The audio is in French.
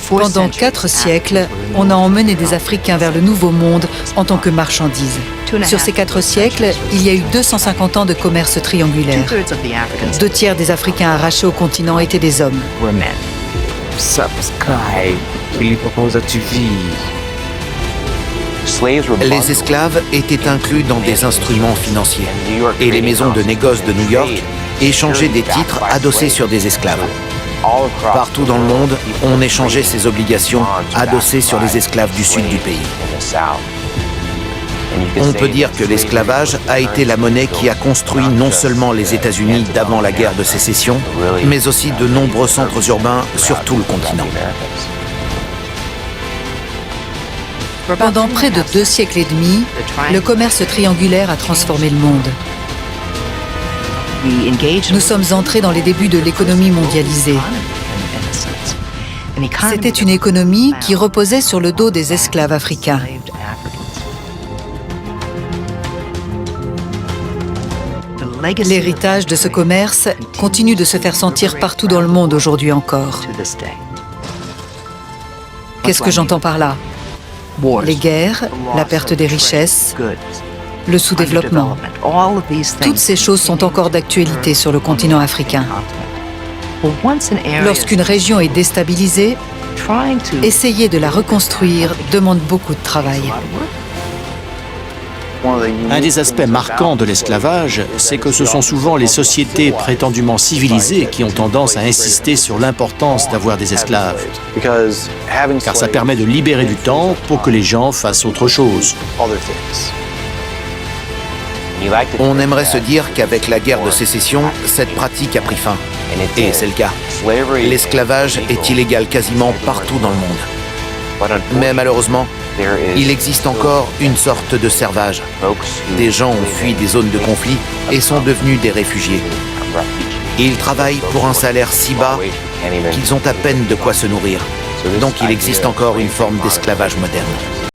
Pendant 4 siècles, on a emmené des Africains vers le Nouveau Monde en tant que marchandises. Sur ces 4 siècles, il y a eu 250 ans de commerce triangulaire. 2 tiers des Africains arrachés au continent étaient des hommes. Les esclaves étaient inclus dans des instruments financiers et les maisons de négoce de New York échangeaient des titres adossés sur des esclaves. Partout dans le monde, on échangeait ces obligations adossées sur les esclaves du sud du pays. On peut dire que l'esclavage a été la monnaie qui a construit non seulement les États-Unis d'avant la guerre de sécession, mais aussi de nombreux centres urbains sur tout le continent. Pendant près de 2 siècles et demi, le commerce triangulaire a transformé le monde. Nous sommes entrés dans les débuts de l'économie mondialisée. C'était une économie qui reposait sur le dos des esclaves africains. L'héritage de ce commerce continue de se faire sentir partout dans le monde aujourd'hui encore. Qu'est-ce que j'entends par là? Les guerres, la perte des richesses, le sous-développement. Toutes ces choses sont encore d'actualité sur le continent africain. Lorsqu'une région est déstabilisée, essayer de la reconstruire demande beaucoup de travail. Un des aspects marquants de l'esclavage, c'est que ce sont souvent les sociétés prétendument civilisées qui ont tendance à insister sur l'importance d'avoir des esclaves, car ça permet de libérer du temps pour que les gens fassent autre chose. On aimerait se dire qu'avec la guerre de sécession, cette pratique a pris fin. Et c'est le cas. L'esclavage est illégal quasiment partout dans le monde. Mais malheureusement, il existe encore une sorte de servage. Des gens ont fui des zones de conflit et sont devenus des réfugiés. Ils travaillent pour un salaire si bas qu'ils ont à peine de quoi se nourrir. Donc il existe encore une forme d'esclavage moderne.